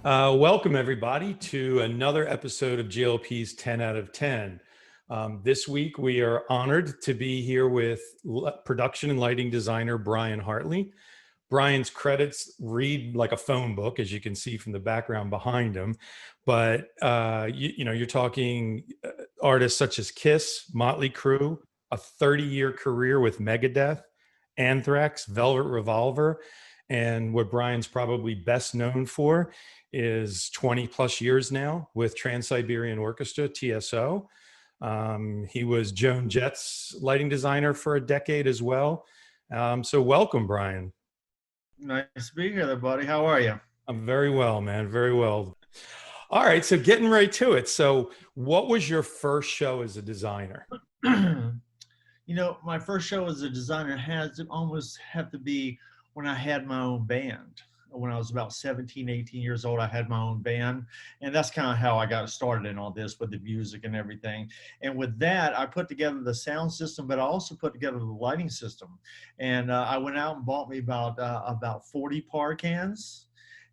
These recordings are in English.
Welcome, everybody, to another episode of GLP's 10 out of 10. This week, we are honored to be here with production and lighting designer Bryan Hartley. Bryan's credits read like a phone book, as you can see from the background behind him. But, you're talking artists such as Kiss, Motley Crue, a 30-year career with Megadeth, Anthrax, Velvet Revolver, and what Bryan's probably best known for is 20 plus years now with Trans Siberian Orchestra, TSO. He was Joan Jett's lighting designer for a decade as well. So welcome, Bryan. Nice to be here, buddy. How are you? I'm very well, man. Very well. All right. So getting right to it. So what was your first show as a designer? My first show as a designer has to almost have to be when I had my own band. When I was about 17, 18 years old, I had my own band. And that's kind of how I got started in all this with the music and everything. And with that, I put together the sound system, but I also put together the lighting system. And I went out and bought me about 40 par cans.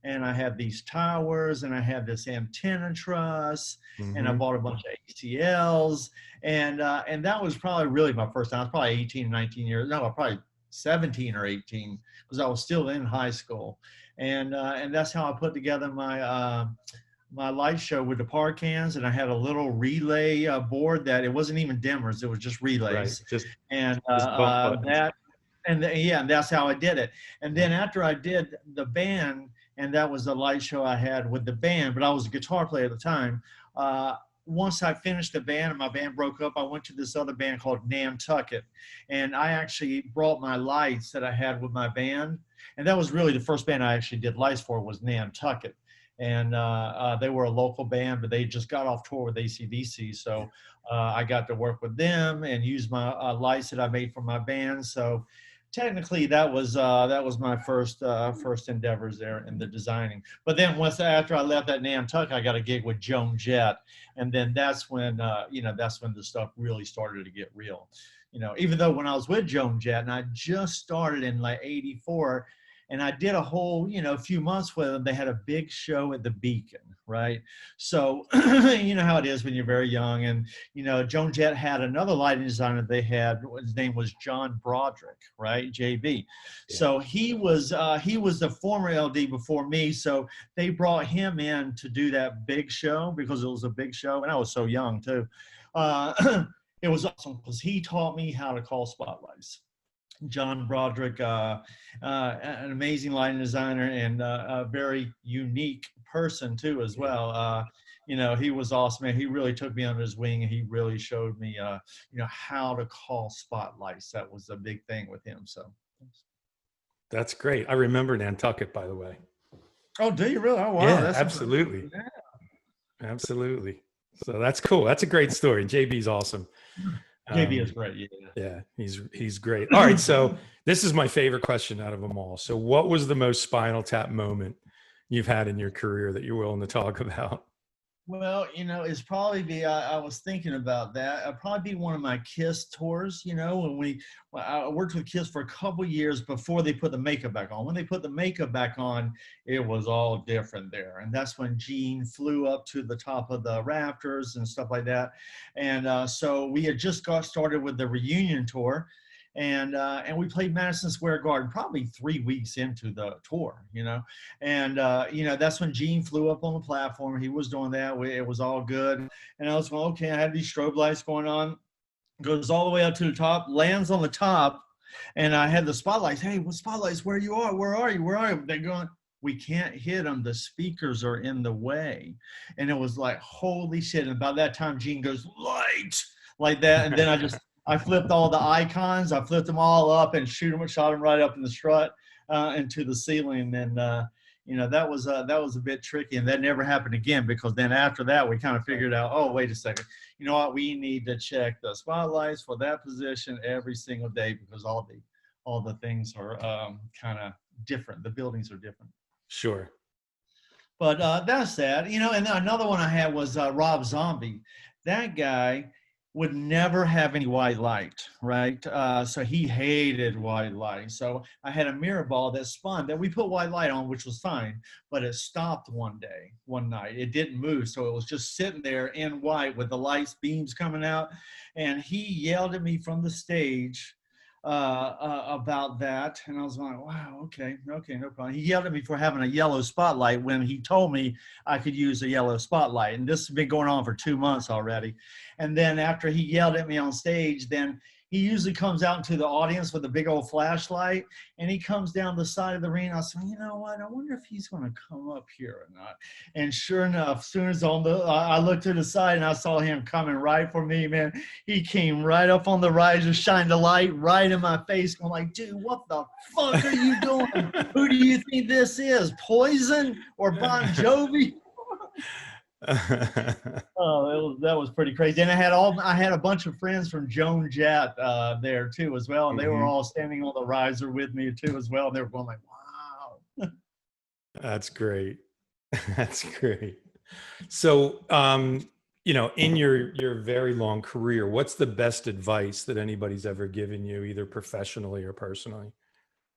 And I had these towers, and I had this antenna truss, and I bought a bunch of ACLs. And that was probably really my first time. I was probably 18, 19 years. No, probably 17 or 18, because I was still in high school. And that's how I put together my my light show with the par cans. And I had a little relay board that it wasn't even dimmers; it was just relays. Right. And that's how I did it. And then after I did the band, and that was the light show I had with the band, but I was a guitar player at the time. Once I finished the band and my band broke up, I went to this other band called Nantucket. And I actually brought my lights that I had with my band. And that was really the first band I actually did lights for, was Nantucket. And they were a local band, but they just got off tour with AC/DC. So I got to work with them and use my lights that I made for my band. So technically that was my first endeavors there in the designing. But then after I left that Nantucket, I got a gig with Joan Jett, and then that's when the stuff really started to get real. Even though when I was with Joan Jett, and I just started in like '84, and I did a whole few months with them. They had a big show at the Beacon, right? So you know how it is when you're very young. And Joan Jett had another lighting designer they had. His name was John Broderick, right? JB. Yeah. So he was the former LD before me. So they brought him in to do that big show because it was a big show, and I was so young too. It was awesome because he taught me how to call spotlights. John Broderick, an amazing lighting designer and a very unique person too as well. He was awesome, and he really took me under his wing, and he really showed me, how to call spotlights. That was a big thing with him. So that's great. I remember Nantucket, by the way. Oh, do you really? Oh, wow. Yeah, absolutely. Yeah. Absolutely. So that's cool. That's a great story. JB's awesome. JB is great. Yeah, he's great. All right, so this is my favorite question out of them all. So what was the most Spinal Tap moment you've had in your career that you're willing to talk about? Well, it's probably I was thinking about that. It'd probably be one of my Kiss tours, when I worked with Kiss for a couple years before they put the makeup back on. When they put the makeup back on, it was all different there. And that's when Gene flew up to the top of the rafters and stuff like that. And so we had just got started with the reunion tour. And we played Madison Square Garden probably 3 weeks into the tour, and that's when Gene flew up on the platform. He was doing that. It was all good. And I was going, okay, I had these strobe lights going on, goes all the way up to the top, lands on the top. And I had the spotlights. Hey, what spotlights? Where you are? Where are you? Where are you? They're going, we can't hit them. The speakers are in the way. And it was like, holy shit. And about that time, Gene goes, light, like that. And then I flipped all the icons. I flipped them all up and shot them right up in the strut into the ceiling. And that was a bit tricky, and that never happened again, because then after that we kind of figured out, oh, wait a second, you know what? We need to check the spotlights for that position every single day, because all the things are kind of different. The buildings are different. Sure. But that's that. And then another one I had was Rob Zombie. That guy would never have any white light, right? So he hated white light. So I had a mirror ball that spun that we put white light on, which was fine, but it stopped one night. It didn't move. So it was just sitting there in white with the lights, beams coming out. And he yelled at me from the stage about that. And I was like, wow, okay, no problem. He yelled at me for having a yellow spotlight when he told me I could use a yellow spotlight. And this has been going on for 2 months already. And then after he yelled at me on stage, then he usually comes out into the audience with a big old flashlight, and he comes down the side of the arena. I said, you know what? I wonder if he's going to come up here or not. And sure enough, as soon as I looked to the side and I saw him coming right for me, man. He came right up on the riser, shined the light right in my face. I'm like, dude, what the fuck are you doing? Who do you think this is? Poison or Bon Jovi? Oh, that was pretty crazy. And I had a bunch of friends from Joan Jett there too as well, and they were all standing on the riser with me too as well. And they were going like, "Wow, that's great, that's great." So, you know, in your very long career, what's the best advice that anybody's ever given you, either professionally or personally?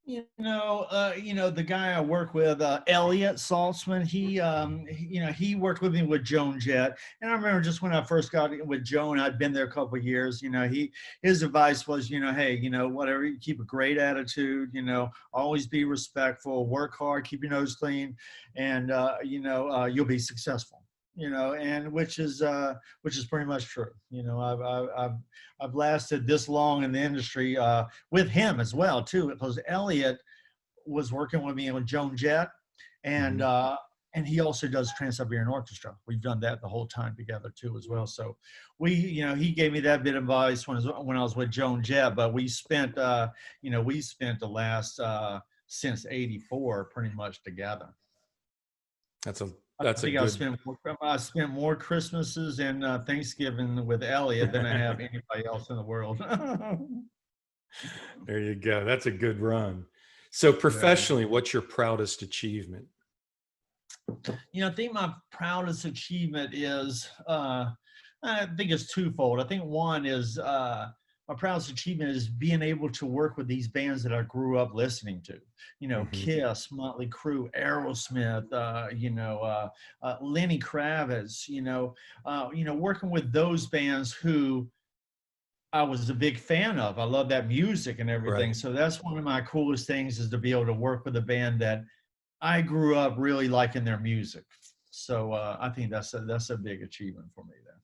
The guy I work with, Elliot Saltzman, he worked with me with Joan Jett. And I remember just when I first got in with Joan, I'd been there a couple of years, his advice was, hey, whatever, you keep a great attitude, always be respectful, work hard, keep your nose clean, and, you'll be successful. And which is pretty much true. I've lasted this long in the industry with him as well too, because Elliot was working with me with Joan Jett, and he also does Trans Siberian Orchestra. We've done that the whole time together too as well. So he gave me that bit of advice when I was with Joan Jett, but we spent the last since '84 pretty much together. I spent more Christmases and Thanksgiving with Elliot than I have anybody else in the world. There you go. That's a good run. So professionally, what's your proudest achievement? I think my proudest achievement is, I think it's twofold. I think one is my proudest achievement is being able to work with these bands that I grew up listening to, Kiss, Motley Crue, Aerosmith, Lenny Kravitz, working with those bands who I was a big fan of. I love that music and everything. Right. So that's one of my coolest things, is to be able to work with a band that I grew up really liking their music. So I think that's a big achievement for me there.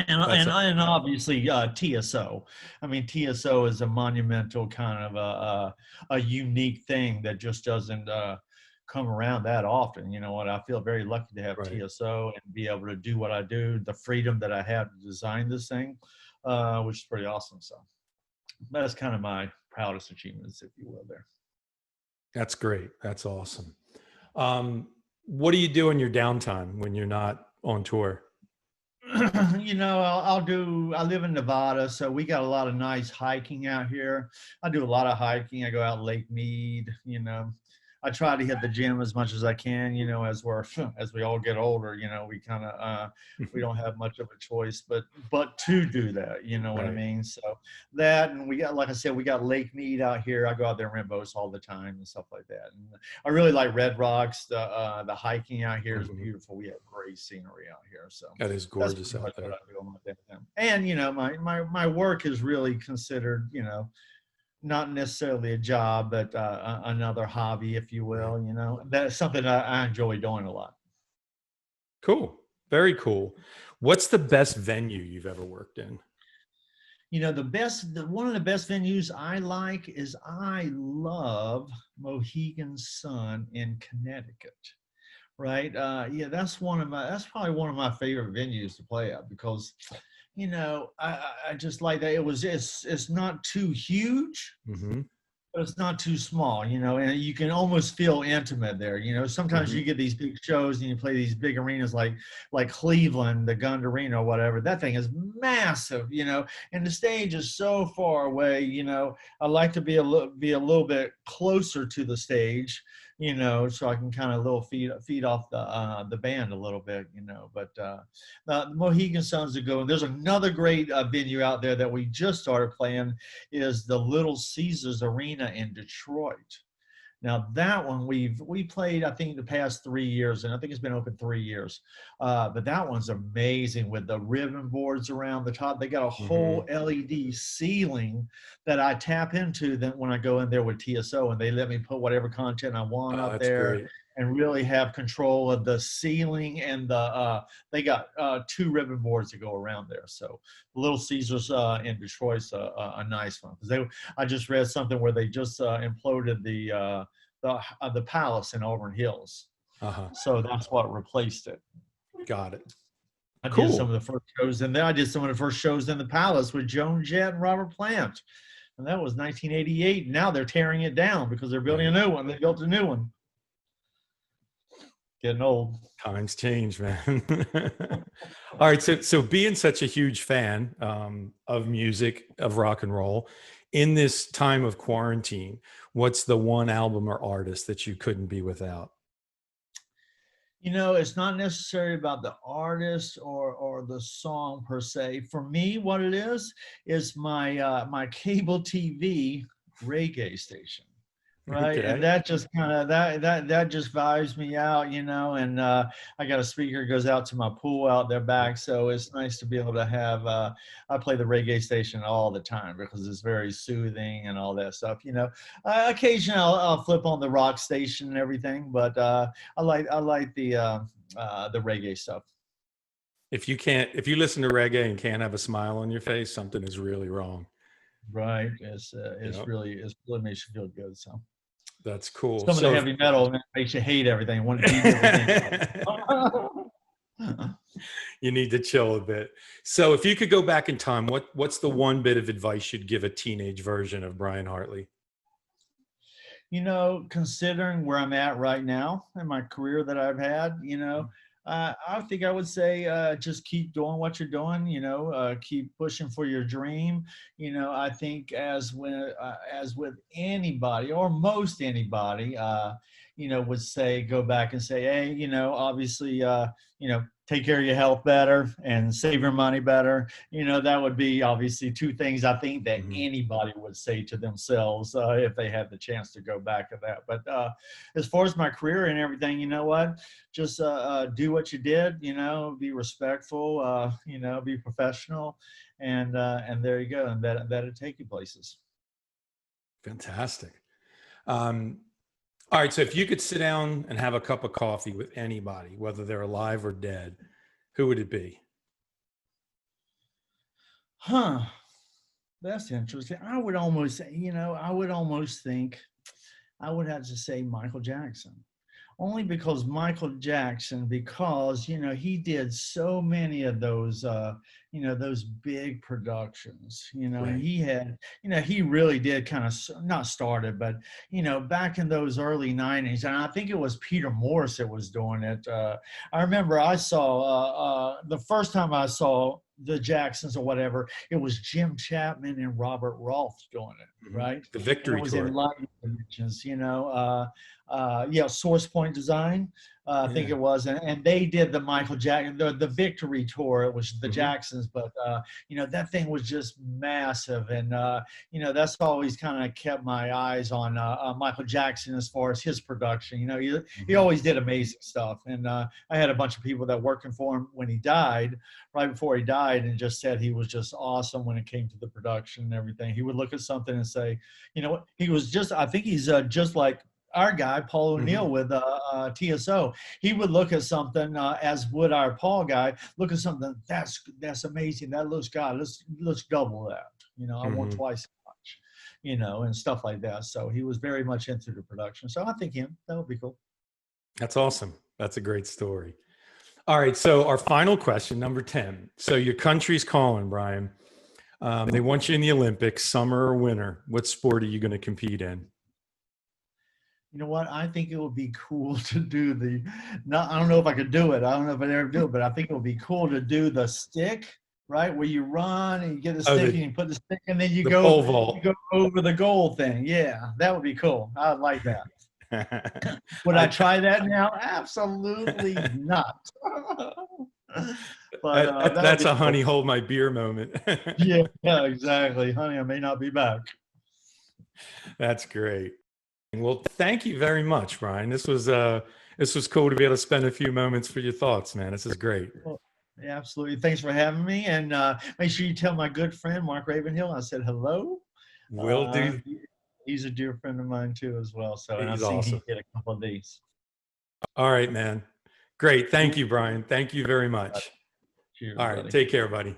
And obviously TSO. I mean, TSO is a monumental kind of a unique thing that just doesn't come around that often. You know what? I feel very lucky to have TSO and be able to do what I do, the freedom that I have to design this thing, which is pretty awesome. So that's kind of my proudest achievements, if you will, there. That's great. That's awesome. What do you do in your downtime when you're not on tour? I live in Nevada, so we got a lot of nice hiking out here. I do a lot of hiking. I go out Lake Mead, I try to hit the gym as much as I can, as we all get older, we kind of, we don't have much of a choice, but to do that, what I mean? So that, and we got, like I said, we got Lake Mead out here. I go out there and rent boats all the time and stuff like that. And I really like Red Rocks. The hiking out here is beautiful. We have great scenery out here. So that is gorgeous out there. And, my work is really considered, not necessarily a job, but another hobby, if you will. That's something I enjoy doing a lot. Cool. Very cool. What's the best venue you've ever worked in? One of the best venues I like is, I love Mohegan Sun in Connecticut. Right. That's probably one of my favorite venues to play at, because I just like that. It's not too huge, but it's not too small, and you can almost feel intimate there. Sometimes you get these big shows and you play these big arenas like Cleveland, the Gund Arena or whatever. That thing is massive, and the stage is so far away. I like to be a little bit closer to the stage, you know, so I can kind of little feed off the band a little bit, you know. But the Mohegan Sun's a good one. There's another great venue out there that we just started playing, is the Little Caesars Arena in Detroit. Now that one we played, I think, the past 3 years, and I think it's been open 3 years. But that one's amazing with the ribbon boards around the top. They got a whole LED ceiling that I tap into then when I go in there with TSO, and they let me put whatever content I want Oh, up that's there, great. and really have control of the ceiling and they got 2 ribbon boards that go around there. So Little Caesars in Detroit's a nice one, because I just read something where they just imploded the Palace in Auburn Hills. Uh-huh. So that's what replaced it. Got it. I did some Cool. of the first shows, and then I did some of the first shows in the Palace with Joan Jett and Robert Plant. And that was 1988. Now they're tearing it down because they're building a new one. They built a new one. Getting old. Times change, man. All right. So being such a huge fan of music, of rock and roll, in this time of quarantine, what's the one album or artist that you couldn't be without? You know, it's not necessarily about the artist or the song per se. For me, what it is my cable TV reggae station, right? And Okay. that just kind of that just vibes me out, you know. And I got a speaker that goes out to my pool out there back, so it's nice to be able to have. I play the reggae station all the time because it's very soothing and all that stuff, you know. Occasionally I'll flip on the rock station and everything, but I like the reggae stuff. If you listen to reggae and can't have a smile on your face, something is really wrong. Right. You know, It's really makes you feel good. So that's cool. some of the So heavy metal makes you hate everything, want to beat everything up. you need to chill a bit. So if you could go back in time, what's the one bit of advice you'd give a teenage version of Bryan Hartley? You know, considering where I'm at right now in my career that I've had, you know, I think I would say just keep doing what you're doing. You know, keep pushing for your dream. You know, I think as with anybody or most anybody, you know, would say go back and say, hey, you know, obviously, you know, take care of your health better and save your money better. You know, that would be obviously 2 things I think that Mhm. anybody would say to themselves if they had the chance to go back to that. But as far as my career and everything, you know what? Just do what you did. You know, be respectful. You know, be professional, and there you go. And that'll take you places. Fantastic. Um, all right. So if you could sit down and have a cup of coffee with anybody, whether they're alive or dead, who would it be? Huh. That's interesting. I would almost think I would have to say Michael Jackson. Only because Michael Jackson, because you know he did so many of those, you know, those big productions. You know, and Right. he had, you know, he really did kind of not started, but you know, back in those early '90s, and I think it was Peter Morris that was doing it. I remember I saw the first time I saw the Jacksons or whatever, it was Jim Chapman and Robert Rolfe doing it, Mhm. right? The And it Victory was in Tour. lighting dimensions, you know. Yeah, Source Point Design, I think Yeah. it was, and they did the Michael Jackson, the Victory Tour. It was the Mhm. Jacksons, but you know that thing was just massive, and you know that's always kind of kept my eyes on Michael Jackson as far as his production. You know, he Mhm. always did amazing stuff, and I had a bunch of people that working for him when he died, right before he died, and just said he was just awesome when it came to the production and everything. He would look at something and say, you know, he was just, I think he's just like our guy Paul O'Neill Mhm. with TSO. He would look at something as would our Paul guy look at something that's amazing. That looks God. Let's double that. You know, I want Mhm. twice as much. You know, and stuff like that. So he was very much into the production. So I think him that would be cool. That's awesome. That's a great story. All right. So our final question, number 10. So your country's calling, Bryan. They want you in the Olympics, summer or winter. What sport are you going to compete in? You know what? I think it would be cool to do the. Not, I don't know if I could do it. I don't know if I'd ever do it, but I think it would be cool to do the stick, right? Where you run and you get the Oh, stick and you put the stick, and then the pole you vault. go over the goal thing. Yeah, that would be cool. I'd like that. Would I try that now? Absolutely not. But that'll That's be a cool. honey hold my beer moment. Yeah, exactly. Honey, I may not be back. That's great. Well, thank you very much, Bryan. This was cool to be able to spend a few moments for your thoughts, man. This is great. Well, yeah, absolutely. Thanks for having me. And make sure you tell my good friend, Mark Ravenhill, I said hello. Will do. He's a dear friend of mine too, as well. So, and I've He's seen he awesome. did a couple of these. All right, man. Great. Thank you, Bryan. Thank you very much. Cheers, All right. buddy. Take care, buddy.